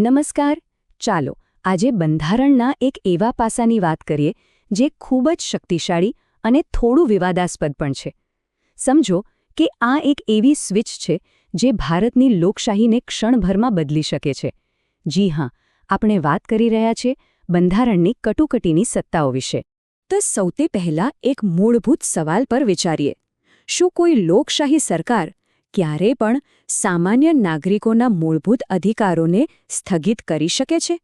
નમસ્કાર. ચાલો આજે બંધારણના એક એવા પાસાની વાત કરીએ જે ખૂબ જ શક્તિશાળી અને થોડું વિવાદાસ્પદ પણ છે. સમજો કે આ એક એવી સ્વિચ છે જે ભારતની લોકશાહીને ક્ષણભરમાં બદલી શકે છે. જી હા, આપણે વાત કરી રહ્યા છીએ બંધારણની કટોકટીની સત્તાઓ વિશે. તો સૌથી પહેલાં એક મૂળભૂત સવાલ પર વિચારીએ. શું કોઈ લોકશાહી સરકાર ક્યારેય પણ સામાન્ય નાગરિકોના મૂળભૂત અધિકારોને સ્થગિત કરી શકે છે?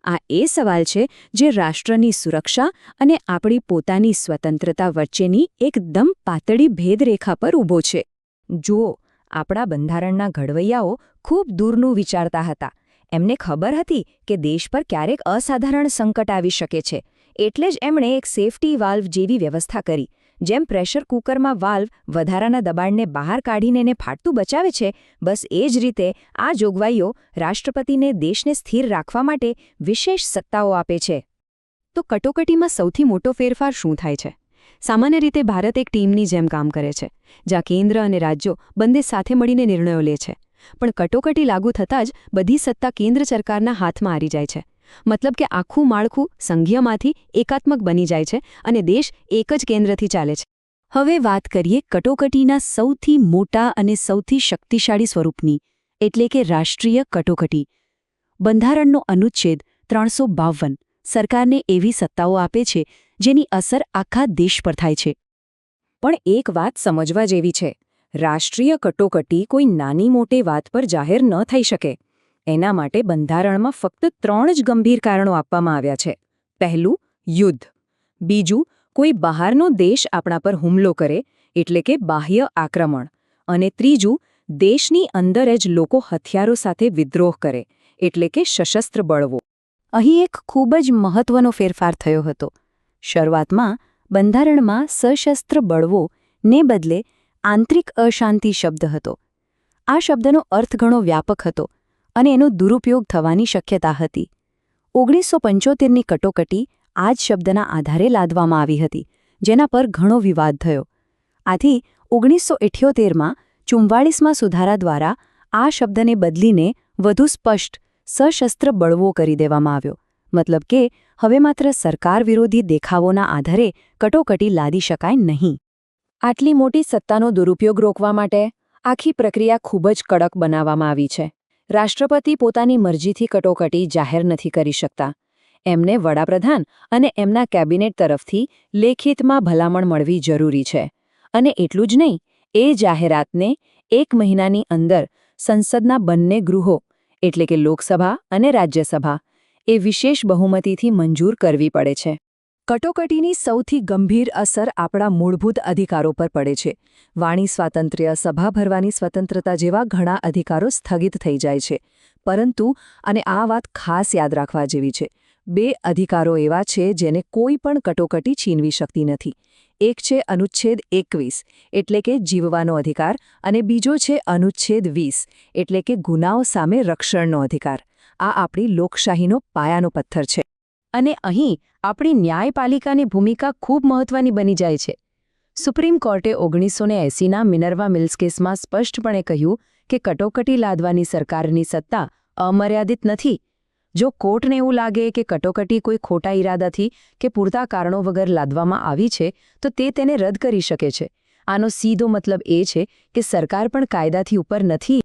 આ એ સવાલ છે જે રાષ્ટ્રની સુરક્ષા અને આપણી પોતાની સ્વતંત્રતા વચ્ચેની એકદમ પાતળી ભેદરેખા પર ઊભો છે. જુઓ, આપણા બંધારણના ઘડવૈયાઓ ખૂબ દૂરનું વિચારતા હતા. એમને ખબર હતી કે દેશ પર ક્યારેક અસાધારણ સંકટ આવી શકે છે, એટલે જ એમણે એક સેફટી વાલ્વ જેવી વ્યવસ્થા કરી. જેમ પ્રેશર કુકરમાં વાલ્વ વધારાના દબાણને બહાર કાઢીને એને ફાટતું બચાવે છે, બસ એ જ રીતે આ જોગવાઈઓ રાષ્ટ્રપતિને દેશને સ્થિર રાખવા માટે વિશેષ સત્તાઓ આપે છે. તો કટોકટીમાં સૌથી મોટો ફેરફાર શું થાય છે? સામાન્ય રીતે ભારત એક ટીમની જેમ કામ કરે છે, જ્યાં કેન્દ્ર અને રાજ્યો બંને સાથે મળીને નિર્ણયો લે છે. પણ કટોકટી લાગુ થતાં જ બધી સત્તા કેન્દ્ર સરકારના હાથમાં આવી જાય છે. મતલબ કે આખું માળખું સંઘીયમાંથી એકાત્મક બની જાય છે અને દેશ એક જ કેન્દ્રથી ચાલે છે. હવે વાત કરીએ કટોકટીના સૌથી મોટા અને સૌથી શક્તિશાળી સ્વરૂપની, એટલે કે રાષ્ટ્રીય કટોકટી. બંધારણનો અનુચ્છેદ 352 સરકારને એવી સત્તાઓ આપે છે જેની અસર આખા દેશ પર થાય છે. પણ એક વાત સમજવા જેવી છે. રાષ્ટ્રીય કટોકટી કોઈ નાની મોટી વાત પર જાહેર ન થઈ શકે. એના માટે બંધારણમાં ફક્ત 3 જ ગંભીર કારણો આપવામાં આવ્યા છે. પહેલું, યુદ્ધ. બીજું, કોઈ બહારનો દેશ આપણા પર હુમલો કરે, એટલે કે બાહ્ય આક્રમણ. અને ત્રીજું, દેશની અંદર જ લોકો હથિયારો સાથે વિદ્રોહ કરે, એટલે કે સશસ્ત્ર બળવો. અહીં એક ખૂબ જ મહત્વનો ફેરફાર થયો હતો. શરૂઆતમાં બંધારણમાં સશસ્ત્ર બળવો ને બદલે આંતરિક અશાંતિ શબ્દ હતો. આ શબ્દનો અર્થ ઘણો વ્યાપક હતો અને એનો દુરુપયોગ થવાની શક્યતા હતી. 1975ની કટોકટી આ જ શબ્દના આધારે લાદવામાં આવી હતી, જેના પર ઘણો વિવાદ થયો. આથી 1978માં 44માં સુધારા દ્વારા આ શબ્દને બદલીને વધુ સ્પષ્ટ સશસ્ત્ર બળવો કરી દેવામાં આવ્યો. મતલબ કે હવે માત્ર સરકાર વિરોધી દેખાવોના આધારે કટોકટી લાદી શકાય નહીં. આટલી મોટી સત્તાનો દુરુપયોગ રોકવા માટે આખી પ્રક્રિયા ખૂબ જ કડક બનાવવામાં આવી છે. રાષ્ટ્રપતિ પોતાની મરજીથી કટોકટી જાહેર નથી કરી શકતા. એમને વડાપ્રધાન અને એમના કેબિનેટ તરફથી લેખિતમાં ભલામણ મળવી જરૂરી છે. અને એટલું જ નહીં, એ જાહેરાતને 1 મહિનાની અંદર સંસદના બંને ગૃહો, એટલે કે લોકસભા અને રાજ્યસભા, એ વિશેષ બહુમતીથી મંજૂર કરવી પડે છે. કટોકટીની સૌથી ગંભીર અસર આપણા મૂળભૂત અધિકારો પર પડે છે. વાણી સ્વાતંત્ર્ય, સભા ભરવાની સ્વતંત્રતા જેવા ઘણા અધિકારો સ્થગિત થઈ જાય છે. પરંતુ, અને આ વાત ખાસ યાદ રાખવા જેવી છે, 2 અધિકારો એવા છે જેને કોઈ પણ કટોકટી છીનવી શકતી નથી. એક છે અનુચ્છેદ 21, એટલે કે જીવવાનો અધિકાર, અને બીજો છે અનુચ્છેદ 20, એટલે કે ગુનાઓ સામે રક્ષણનો અધિકાર. આ આપણી લોકશાહીનો પાયાનો પથ્થર છે. અને અહીં આપણી ન્યાયપાલિકાની ભૂમિકા ખૂબ મહત્વની બની જાય છે. સુપ્રીમ કોર્ટે 1980ના મિનર્વા મિલ્સ કેસમાં સ્પષ્ટપણે કહ્યું કે કટોકટી લાદવાની સરકારની સત્તા અમર્યાદિત નથી. જો કોર્ટને એવું લાગે કે કટોકટી કોઈ ખોટા ઈરાદાથી કે પૂરતા કારણો વગર લાદવામાં આવી છે, તો તે તેને રદ કરી શકે છે. આનો સીધો મતલબ એ છે કે સરકાર પણ કાયદાથી ઉપર નથી.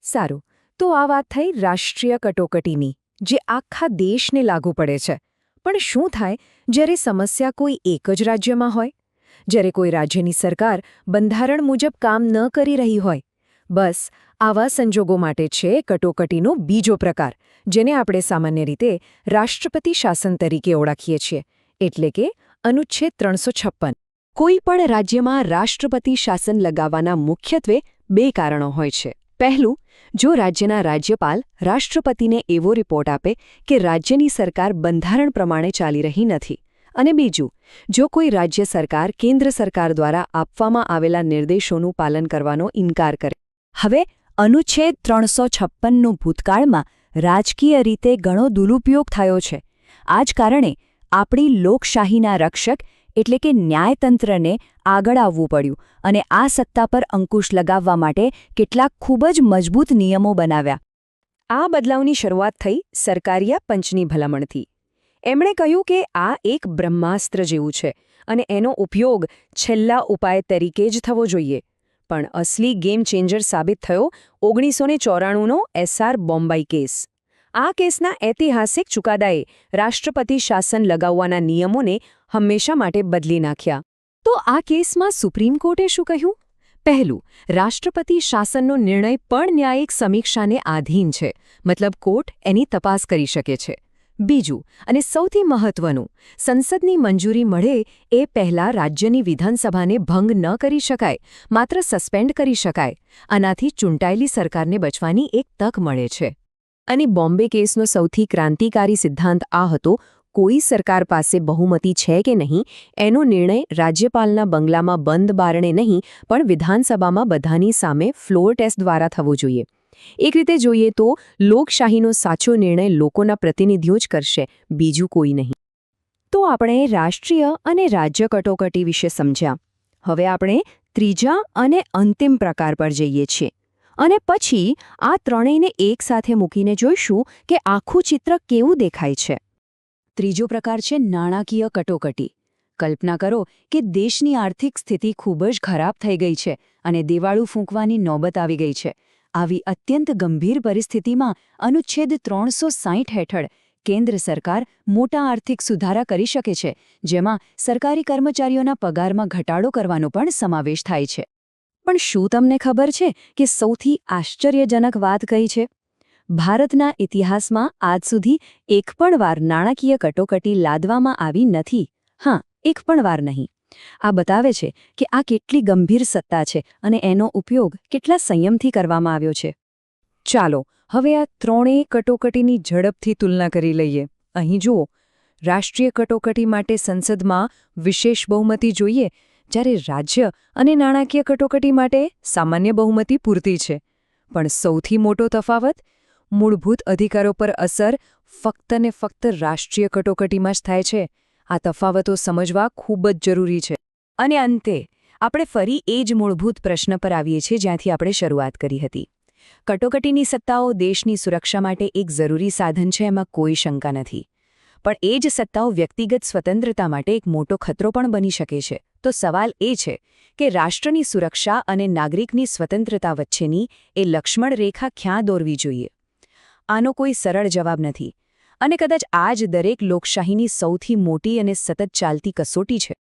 સારું, તો આ વાત થઈ રાષ્ટ્રીય કટોકટીની, જે આખા દેશને લાગુ પડે છે. પણ શું થાય જ્યારે સમસ્યા કોઈ એક જ રાજ્યમાં હોય? જ્યારે કોઈ રાજ્યની સરકાર બંધારણ મુજબ કામ ન કરી રહી હોય? બસ આવા સંજોગો માટે છે કટોકટીનો બીજો પ્રકાર, જેને આપણે સામાન્ય રીતે રાષ્ટ્રપતિ શાસન તરીકે ઓળખીએ છીએ, એટલે કે અનુચ્છેદ 356. કોઈ પણ રાજ્યમાં રાષ્ટ્રપતિ શાસન લગાવવાના મુખ્યત્વે 2 કારણો હોય છે. પહેલું, જો રાજ્યના રાજ્યપાલ રાષ્ટ્રપતિને એવો રિપોર્ટ આપે કે રાજ્યની સરકાર બંધારણ પ્રમાણે ચાલી રહી નથી. અને બીજું, જો કોઈ રાજ્ય સરકાર કેન્દ્ર સરકાર દ્વારા આપવામાં આવેલા નિર્દેશોનું પાલન કરવાનો ઇનકાર કરે. હવે અનુચ્છેદ 356નો ભૂતકાળમાં રાજકીય રીતે ઘણો દુરુપયોગ થયો છે. આ જ કારણે આપણી લોકશાહીના રક્ષક એટલે કે ન્યાયતંત્રને આગળ આવવું પડ્યું અને આ સત્તા પર અંકુશ લગાવવા માટે કેટલાક ખૂબ જ મજબૂત નિયમો બનાવ્યા. આ બદલાવની શરૂઆત થઈ સરકારિયા પંચની ભલામણથી. એમણે કહ્યું કે આ એક બ્રહ્માસ્ત્ર જેવું છે અને એનો ઉપયોગ છેલ્લા ઉપાય તરીકે જ થવો જોઈએ. પણ અસલી ગેમ ચેન્જર સાબિત થયો 1994નો એસઆર બોમ્બાઈ કેસ. આ કેસના ઐતિહાસિક ચુકાદાએ રાષ્ટ્રપતિ શાસન લગાવવાના નિયમોને હંમેશા માટે બદલી નાખ્યા. તો આ કેસમાં સુપ્રીમ કોર્ટે શું કહ્યું? પહેલું, રાષ્ટ્રપતિ શાસનનો નિર્ણય પણ ન્યાયિક સમીક્ષાને આધીન છે, મતલબ કોર્ટ એની તપાસ કરી શકે છે. બીજું, અને સૌથી મહત્વનું, સંસદની મંજૂરી મળે એ પહેલાં રાજ્યની વિધાનસભાને ભંગ ન કરી શકાય, માત્ર સસ્પેન્ડ કરી શકાય. આનાથી ચૂંટાયેલી સરકારને બચવાની એક તક મળે છે. અને બોમ્બે કેસનો સૌથી ક્રાંતિકારી સિદ્ધાંત આ હતો: કોઈ સરકાર પાસે બહુમતી છે કે નહીં એનો નિર્ણય રાજ્યપાલના બંગલામાં બંધ બારણે નહીં, પણ વિધાનસભામાં બધાની સામે ફ્લોર ટેસ્ટ દ્વારા થવો જોઈએ. એક રીતે જોઈએ તો લોકશાહીનો સાચો નિર્ણય લોકોના પ્રતિનિધિઓ જ કરશે, બીજું કોઈ નહીં. તો આપણે રાષ્ટ્રીય અને રાજ્ય કટોકટી વિશે સમજ્યા. હવે આપણે ત્રીજા અને અંતિમ પ્રકાર પર જઈએ છીએ. અને પછી આ ત્રણેયને એકસાથે મૂકીને જોઈશું કે આખું ચિત્ર કેવું દેખાય છે. ત્રીજો પ્રકાર છે નાણાકીય કટોકટી. કલ્પના કરો કે દેશની આર્થિક સ્થિતિ ખૂબ જ ખરાબ થઈ ગઈ છે અને દિવાળું ફૂંકવાની નોબત આવી ગઈ છે. આવી અત્યંત ગંભીર પરિસ્થિતિમાં અનુચ્છેદ 360 હેઠળ કેન્દ્ર સરકાર મોટા આર્થિક સુધારા કરી શકે છે, જેમાં સરકારી કર્મચારીઓના પગારમાં ઘટાડો કરવાનો પણ સમાવેશ થાય છે. પણ શું તમને ખબર છે કે સૌથી આશ્ચર્યજનક વાત કઈ છે? ભારતના ઇતિહાસમાં આજ સુધી એક પણ વાર નાણાકીય કટોકટી લાદવામાં આવી નથી. હા, એક પણ વાર નહીં. આ બતાવે છે કે આ કેટલી ગંભીર સત્તા છે અને એનો ઉપયોગ કેટલા સંયમથી કરવામાં આવ્યો છે. ચાલો હવે આ ત્રણેય કટોકટીની ઝડપથી તુલના કરી લઈએ. અહીં જુઓ, રાષ્ટ્રીય કટોકટી માટે સંસદમાં વિશેષ બહુમતી જોઈએ, જ્યારે રાજ્ય અને નાણાકીય કટોકટી માટે સામાન્ય બહુમતી પૂરતી છે. પણ સૌથી મોટો તફાવત, મૂળભૂત અધિકારો પર અસર ફક્ત ને ફક્ત રાષ્ટ્રીય કટોકટીમાં જ થાય છે. આ તફાવતો સમજવા ખૂબ જ જરૂરી છે. અને અંતે આપણે ફરી એ જ મૂળભૂત પ્રશ્ન પર આવીએ છીએ જ્યાંથી આપણે શરૂઆત કરી હતી. કટોકટીની સત્તાઓ દેશની સુરક્ષા માટે એક જરૂરી સાધન છે, એમાં કોઈ શંકા નથી. પણ એ જ સત્તાઓ વ્યક્તિગત સ્વતંત્રતા માટે એક મોટો ખતરો પણ બની શકે છે. તો સવાલ એ છે કે રાષ્ટ્રની સુરક્ષા અને નાગરિકની સ્વતંત્રતા વચ્ચેની એ લક્ષ્મણ રેખા ક્યાં દોરવી જોઈએ? આનો કોઈ સરળ જવાબ નથી. અને કદાચ આ જ દરેક લોકશાહીની સૌથી મોટી અને સતત ચાલતી કસોટી છે.